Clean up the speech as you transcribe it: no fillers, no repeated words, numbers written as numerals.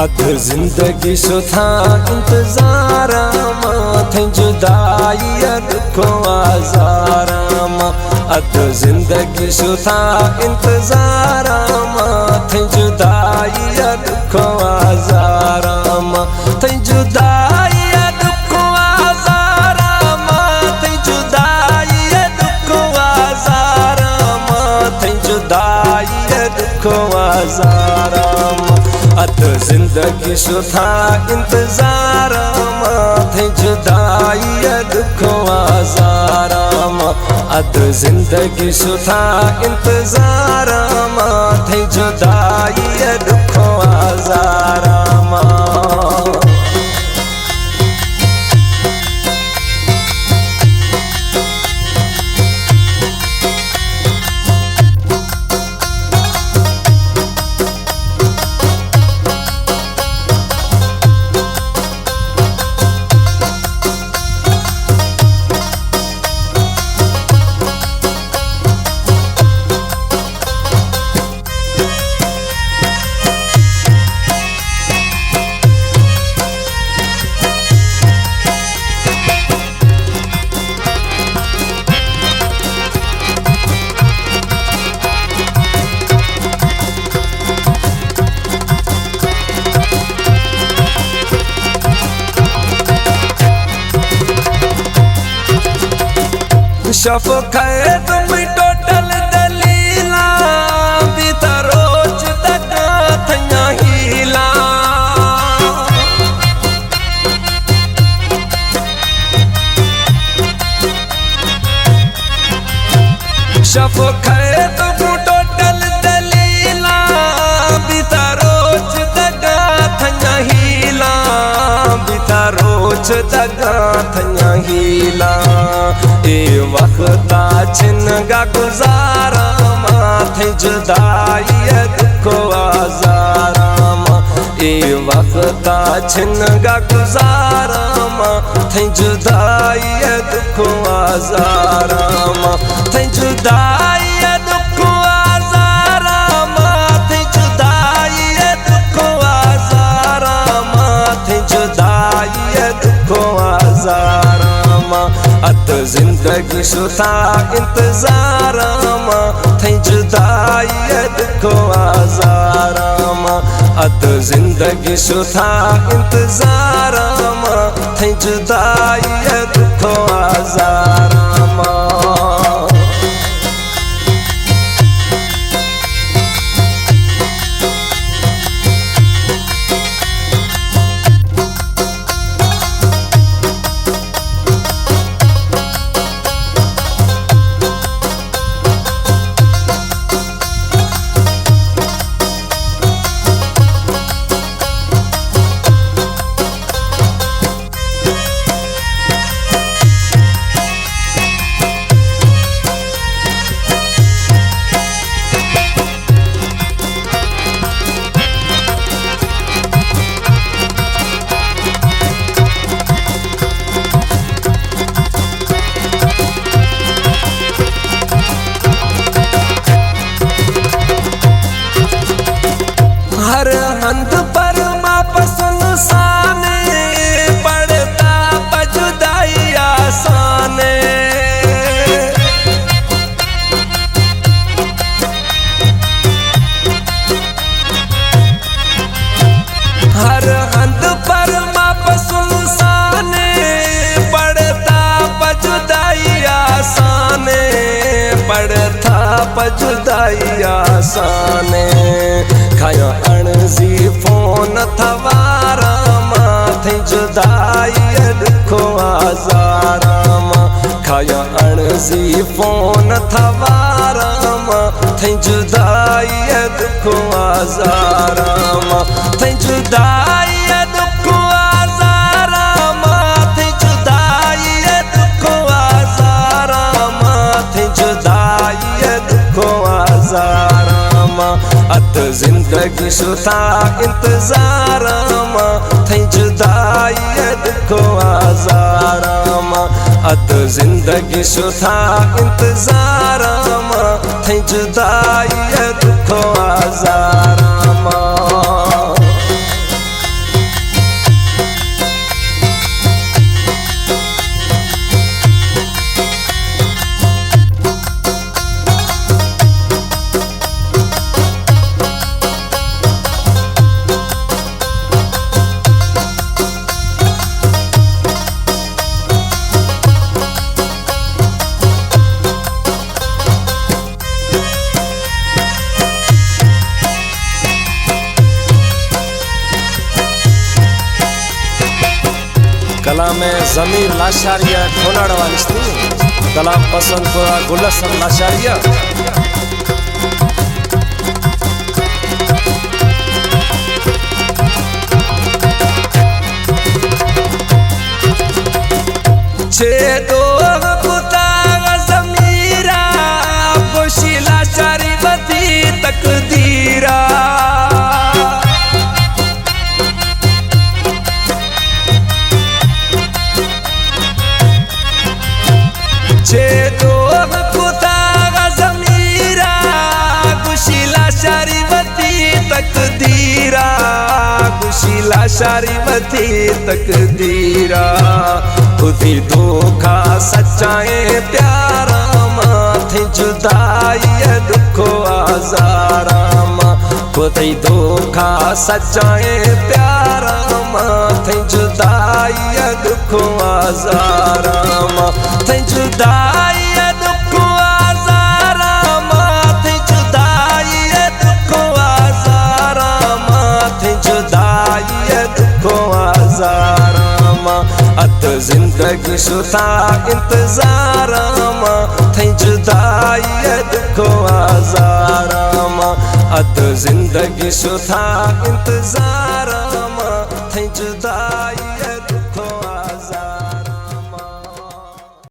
अध जिंदगी सुथा इंतजार थे जुदाई दुखो आजाराम। अध जिंदगी सुथा इंतजार थे जुदाई दुखो आजाराम। थे जुदाई दुखो आजाराम। थे जुदाई दुखो आजाराम। थे जुदाई दुखो आजाराम। अध जिंदगी सुथा इंतजार थे जुदाई दुखो आजाराम। अध जिंदगी सुथा इंतजार थे जुदाई दुखो आजाराम। शफ़क़त में टोटल दलीला बीता रोज तक थया हीला। शफ़क़त में टोटल दलीला बीता रोज तक थया हीला। बीता रोज तक थया हीला। ए वक़्ता छिनगा गुजारा थे जुदाई दुखो आजाराम। ए वक़्ता छिनगा गुजारा थे जुदाई दुखो आजाराम। थे जुदाई दुखो आजाराम। थे जुदाई दुखो आजाराम। थे जुदाई दुखो आजाराम। अध जिंदगी सुथा इंतजार थे जुदाई दुखो आजाराम। अध जिंदगी सुथा इंतजार थे जुदाई दुखो आजाराम। हर हंद पर माप सुनसाने पड़ता जुदाई आसाने। हर हंद पर माप सुनसाने पड़ता जुदाई आसाने। पड़ता जुदाई आसाने। खाया अणजी फोन थवारा थे जुदाई दुखो आजाराम। खाया अणजी फोन थवारा थे जुदाई दुखो आजाराम। थे जुदाई दुखो आजाराम। थे जुदाई दुखो आजाराम। थे जुदाई दुखो आजाराम। अध जिंदगी सुथा इंतजार थे जुदाई दुखो आजाराम। अध जिंदगी सुथा इंतजार थे जुदाई दुखो आजाराम। में ज़मीर लाशारिया ठोनाड़ वाली कलाम पसंद पूरा गुलसन लाशारिया छे दो कुता ज़मीरा खुशी लाशारी बती तकदीरा छे दो कुता ज़मीरा खुशी लाशारी बती तकदीरा खुशी लाशारी बती तकदीरा खुदी धोखा सच्चाई प्यारा माथे जुदाई दुखो आजारा खुदी धोखा सच्चाई प्यारा माथे जुदाई दुखो आजारा माथे जुदाई दुखो आजारा माथे जुदाई दुखो आजारा माथे जुदाई दुखो आजारा अद जिंदगी सुथा इंतजार थे जुदाई दुखो आजार अद जिंदगी सुथा इंतजार थे जुदाई